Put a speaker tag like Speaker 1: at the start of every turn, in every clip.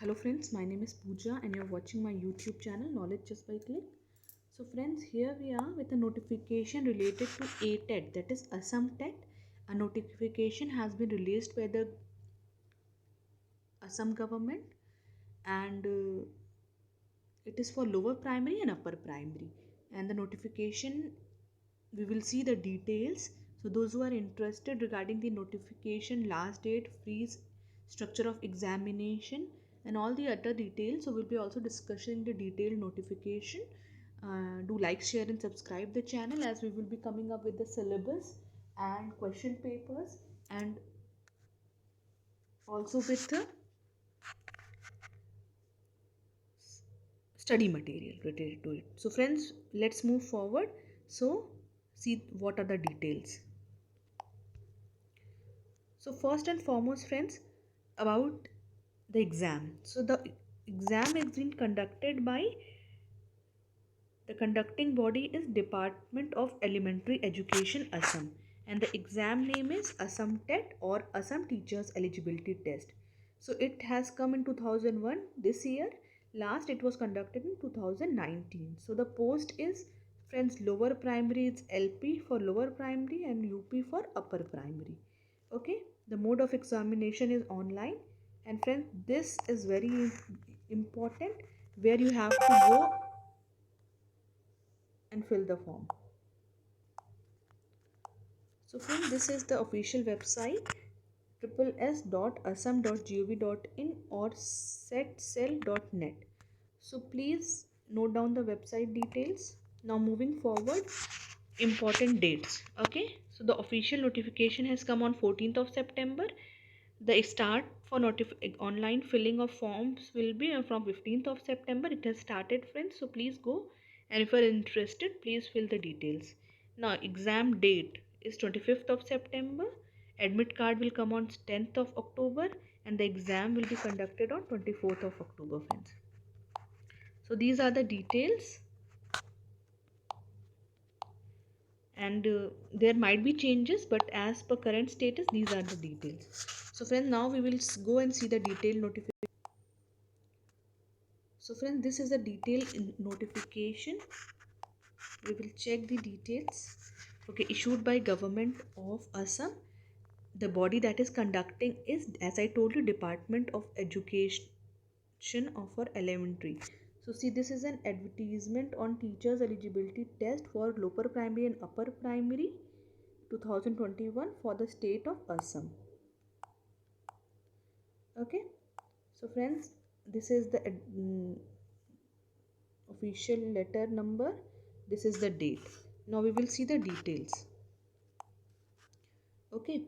Speaker 1: Hello friends, my name is Pooja and you're watching my YouTube channel Knowledge Just by Click. So friends, here we are with a notification related to ATET, that is Assam TET. A notification has been released by the Assam government and it is for lower primary and upper primary. And the notification, we will see the details. So those who are interested regarding the notification, last date, fees, structure of examination and all the other details, so we'll be also discussing the detailed notification. Do like, share and subscribe the channel, as we will be coming up with the syllabus and question papers and also with the study material related to it. So friends, let's move forward. So see what are the details. So first and foremost friends, about the exam. So the exam is being conducted by the conducting body is Department of Elementary Education Assam, and the exam name is Assam TET or Assam Teachers Eligibility Test. So it has come in 2001 this year. Last it was conducted in 2019. So the post is friends lower primary, it's LP for lower primary and UP for upper primary. Okay, the mode of examination is online, and friends this is very important, where you have to go and fill the form. So friends, this is the official website sss.assam.gov.in or setcell.net. So please note down the website details. Now moving forward, important dates. Okay, so the official notification has come on 14th of September. The start for online filling of forms will be from 15th of September. It has started friends, so please go, and if you are interested, please fill the details. Now exam date is 25th of September. Admit card will come on 10th of October and the exam will be conducted on 24th of October friends. So these are the details, and there might be changes, but as per current status these are the details. So friends, now we will go and see the detailed notification. So friends, this is a detailed notification. We will check the details. Okay, issued by Government of Assam. The body that is conducting is, as I told you, Department of Education for elementary. So see, this is an advertisement on teachers eligibility test for lower primary and upper primary 2021 for the state of Assam. Okay, so friends, this is the official letter number. This is the date. Now we will see the details. Okay,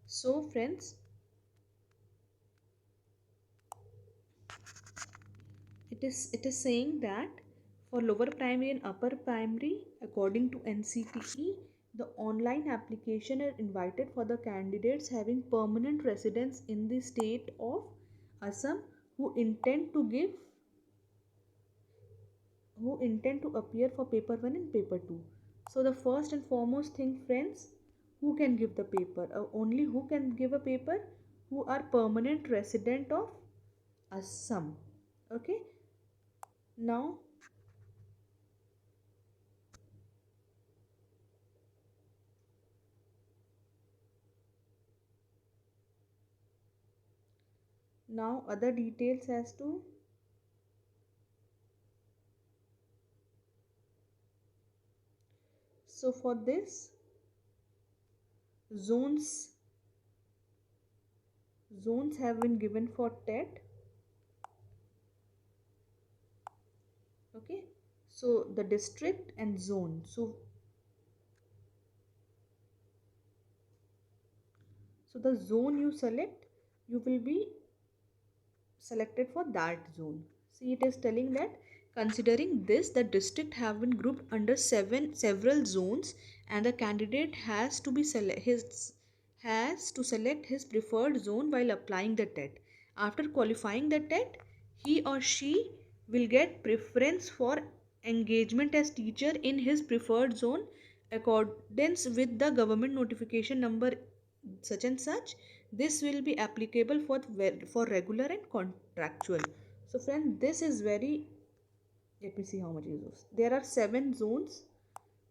Speaker 1: so friends, it is saying that for lower primary and upper primary, according to NCTE, the online application is invited for the candidates having permanent residence in the state of Assam who intend to appear for paper 1 and paper 2. So the first and foremost thing friends, who can give the paper? Only who can give a paper? Who are permanent resident of Assam. Okay, now other details as to so for this zones have been given for TET. Okay, so the district and zone, so the zone you select, you will be selected for that zone. See, it is telling that considering this, the district have been grouped under several zones, and the candidate has to select his preferred zone while applying the TET. After qualifying the TET, he or she will get preference for engagement as teacher in his preferred zone accordance with the government notification number such and such, this will be applicable for regular and contractual. So friend, this is very, let me see how much is this. There are 7 zones.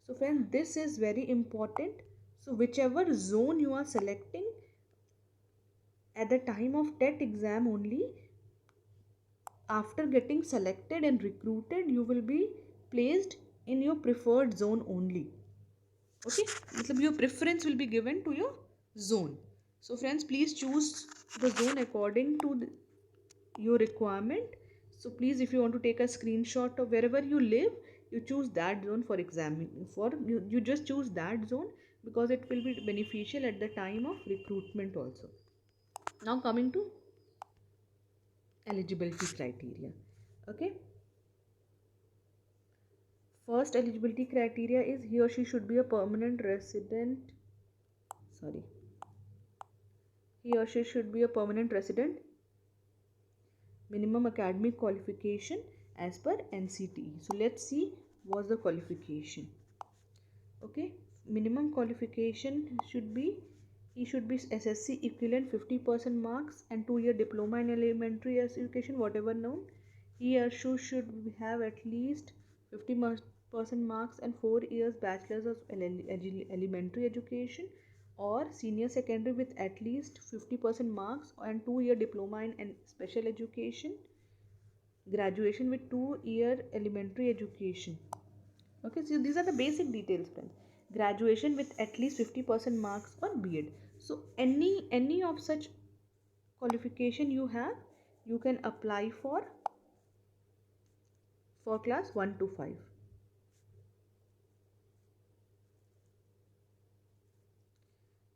Speaker 1: So friend, this is very important. So whichever zone you are selecting at the time of TET exam only, after getting selected and recruited, you will be placed in your preferred zone only. Okay, मतलब your preference will be given to your zone. So friends, please choose the zone according to your requirement. So please, if you want to take a screenshot of wherever you live, you choose that zone for examining. For you just choose that zone because it will be beneficial at the time of recruitment also. Now coming to eligibility criteria. Okay, first eligibility criteria is he or she should be a permanent resident. Sorry, he or she should be a permanent resident. Minimum academic qualification as per NCTE. So let's see what's the qualification. Okay, minimum qualification should be, he should be SSC equivalent 50% marks and 2-year diploma in elementary education, whatever known. He or she should have at least 50% marks and 4 years bachelor's of elementary education or senior secondary with at least 50% marks and 2-year diploma in special education, graduation with 2-year elementary education. Okay, so these are the basic details, friends. Graduation with at least 50% marks on B.Ed. So any of such qualification you have, you can apply for class 1 to 5.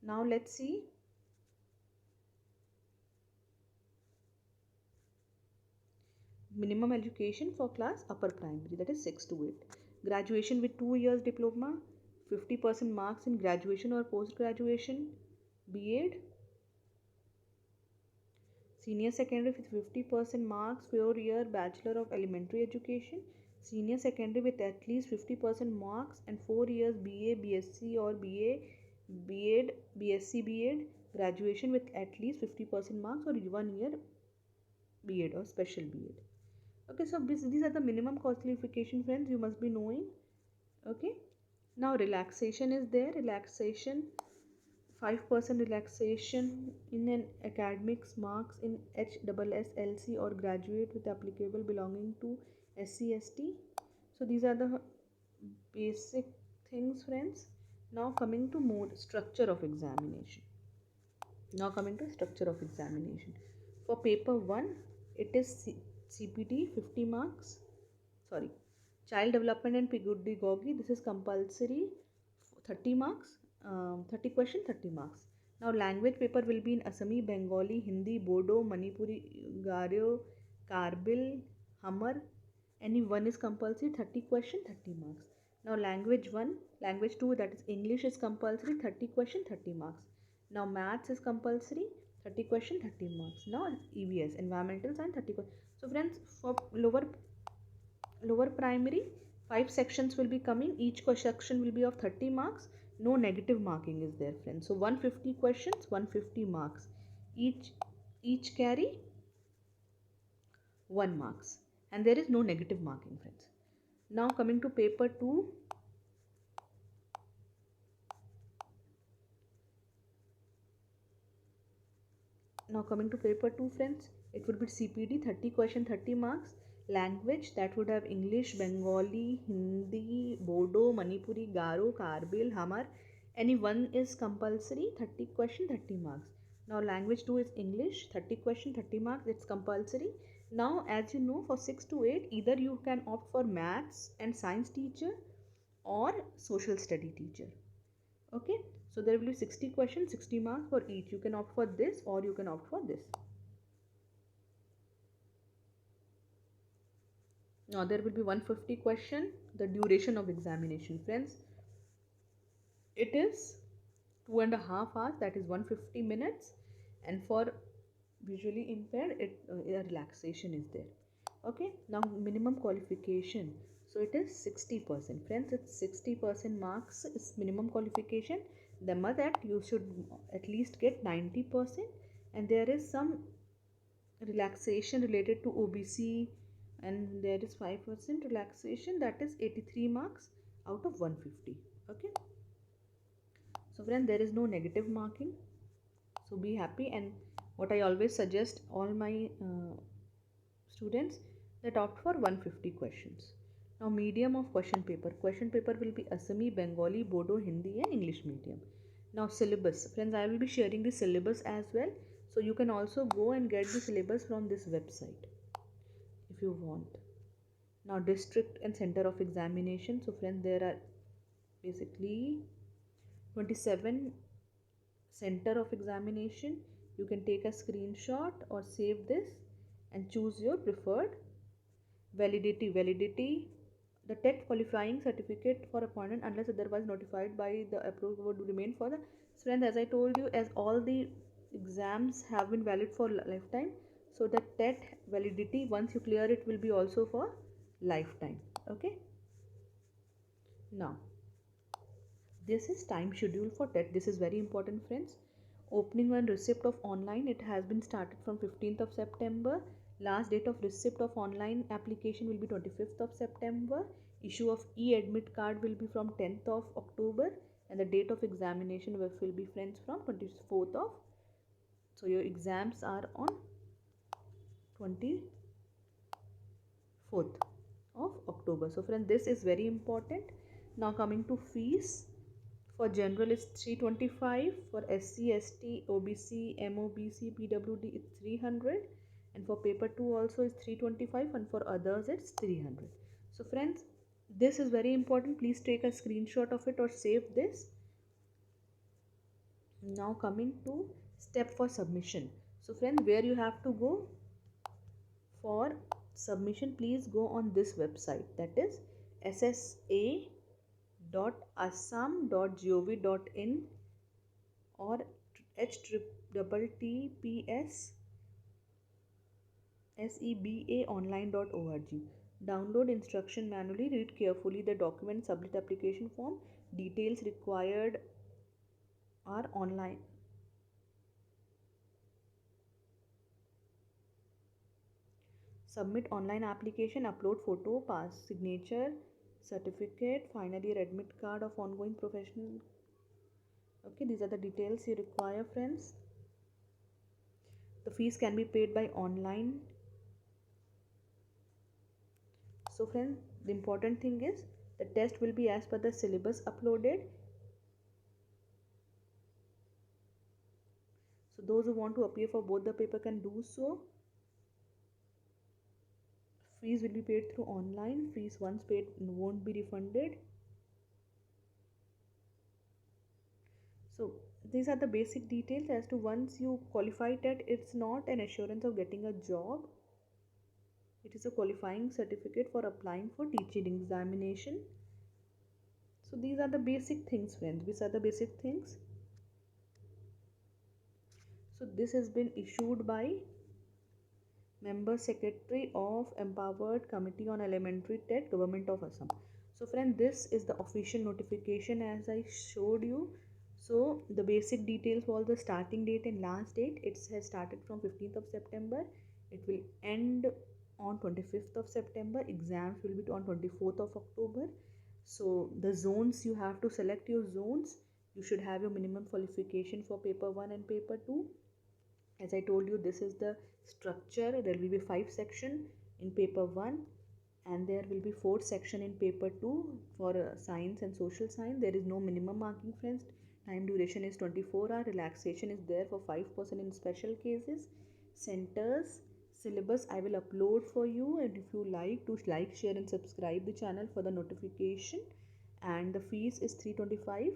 Speaker 1: Now let's see minimum education for class upper primary, that is 6 to 8. Graduation with 2 years diploma, 50% marks in graduation or post graduation, B.Ed. Senior secondary with 50% marks, 4-year bachelor of elementary education, senior secondary with at least 50% marks and 4 years BA, BSc or BA, B.Ed, BSc, B.Ed, graduation with at least 50% marks or 1 year B.Ed or special B.Ed. Okay, so these are the minimum qualification, friends, you must be knowing. Okay, now relaxation is there. Relaxation, 5% relaxation in an academics marks in HSSLC or graduate with applicable belonging to SC/ST. So these are the basic things, friends. Now coming to mode structure of examination. Now coming to structure of examination. For paper 1, it is CPT 50 marks. Sorry, child development and pedagogy. This is compulsory 30 marks. 30 question, 30 marks. Now language paper will be in Assami, Bengali, Hindi, Bodo, Manipuri, Garo, Karbil, Hamar. Any one is compulsory, 30 question, 30 marks. Now language 1, language 2, that is English, is compulsory, 30 question, 30 marks. Now maths is compulsory, 30 question, 30 marks. Now EVS, environmental science, 30 question. So friends, for lower primary, 5 sections will be coming. Each section will be of 30 marks. No negative marking is there, friends. So 150 questions, 150 marks. Each carry 1 marks, and there is no negative marking, friends. Now coming to paper 2. Now coming to paper 2, friends, it would be CPD 30 question, 30 marks. Language, that would have English, Bengali, Hindi, Bodo, Manipuri, Garo, Karbil, Hamar. Any one is compulsory, 30 question, 30 marks. Now language 2 is English, 30 question, 30 marks, it's compulsory. Now as you know, for 6 to 8, either you can opt for maths and science teacher or social study teacher. Okay, so there will be 60 questions, 60 marks for each. You can opt for this or you can opt for this. Now there will be 150 question. The duration of examination, friends, it is 2.5 hours, that is 150 minutes. And for visually impaired, a relaxation is there. Okay, now minimum qualification. So it is 60%. Friends, it's 60% marks is minimum qualification. The that you should at least get 90%, and there is some relaxation related to OBC, and there is 5% relaxation, that is 83 marks out of 150. Okay, so friend, there is no negative marking, so be happy. And what I always suggest all my students, that opt for 150 questions. Now, medium of question paper. Question paper will be Assami, Bengali, Bodo, Hindi and English medium. Now, syllabus. Friends, I will be sharing the syllabus as well. So, you can also go and get the syllabus from this website if you want. Now, district and center of examination. So, friends, there are basically 27 center of examination. You can take a screenshot or save this and choose your preferred. Validity, the TET qualifying certificate for appointment unless otherwise notified by the approved would remain for the strength. As I told you, as all the exams have been valid for lifetime, so the TET validity, once you clear it, will be also for lifetime. Okay, now this is time schedule for TET. This is very important, friends. Opening and receipt of online, it has been started from 15th of September. Last date of receipt of online application will be 25th of September. Issue of e-admit card will be from 10th of October, and the date of examination will be, friends, from 24th of. So your exams are on 24th of October. So friends, this is very important. Now coming to fees. For general is 325, for SC, ST, OBC, MOBC, PWD it's 300, and for paper 2 also is 325, and for others it's 300. So friends, this is very important. Please take a screenshot of it or save this. Now coming to step for submission. So friends, where you have to go for submission, please go on this website, that is ssa.assam.gov.in or https sebaonline.org. Download instruction manually, read carefully the document, submit application form. Details required are online. Submit online application, upload photo, pass, signature, certificate, final year admit card of ongoing professional. Okay, these are the details you require, friends. The fees can be paid by online. So friends, the important thing is the test will be as per the syllabus uploaded. So those who want to appear for both the paper can do so. Fees will be paid through online. Fees once paid won't be refunded. So these are the basic details as to once you qualify TET, it's not an assurance of getting a job. It is a qualifying certificate for applying for teaching examination. So these are the basic things, friends. These are the basic things. So this has been issued by Member Secretary of Empowered Committee on Elementary TET, Government of Assam. So friend, this is the official notification as I showed you. So the basic details for the starting date and last date. It has started from 15th of September. It will end on 25th of September. Exams will be on 24th of October. So the zones, you have to select your zones. You should have your minimum qualification for paper 1 and paper 2. As I told you, this is the structure. There will be 5 sections in paper 1, and there will be 4 sections in paper 2 for science and social science. There is no minimum marking, friends. Time duration is 24 hours. Relaxation is there for 5% in special cases. Centers, syllabus I will upload for you, and if you like to like, share and subscribe the channel for the notification. And the fees is 325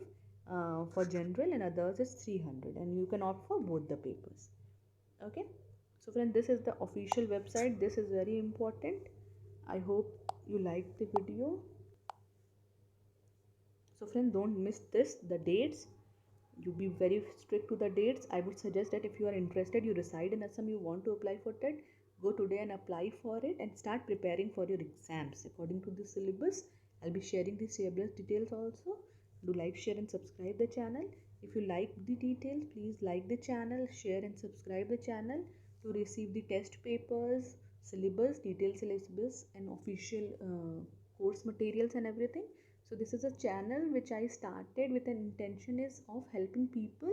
Speaker 1: for general, and others is 300, and you can opt for both the papers. Okay, so friend, this is the official website. This is very important. I hope you like the video. So friend, don't miss this, the dates. You be very strict to the dates. I would suggest that if you are interested, you reside in Assam, you want to apply for TET, Go today and apply for it and start preparing for your exams according to the syllabus. I'll be sharing the syllabus details also. Do like, share, and subscribe the channel. If you like the details, please like the channel, share, and subscribe the channel to receive the test papers, syllabus, detailed syllabus, and official course materials and everything. So this is a channel which I started with an intention is of helping people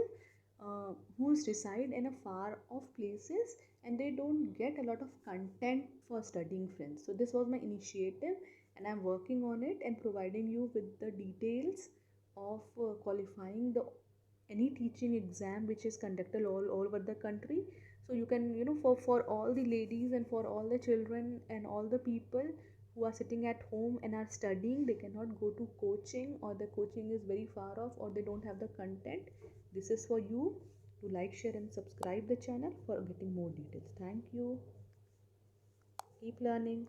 Speaker 1: who reside in a far off places and they don't get a lot of content for studying, friends. So this was my initiative and I'm working on it and providing you with the details of qualifying the any teaching exam which is conducted all over the country. So you can, for all the ladies and for all the children and all the people who are sitting at home and are studying, they cannot go to coaching or the coaching is very far off or they don't have the content. This is for you to like, share, and subscribe the channel for getting more details. Thank you. Keep learning.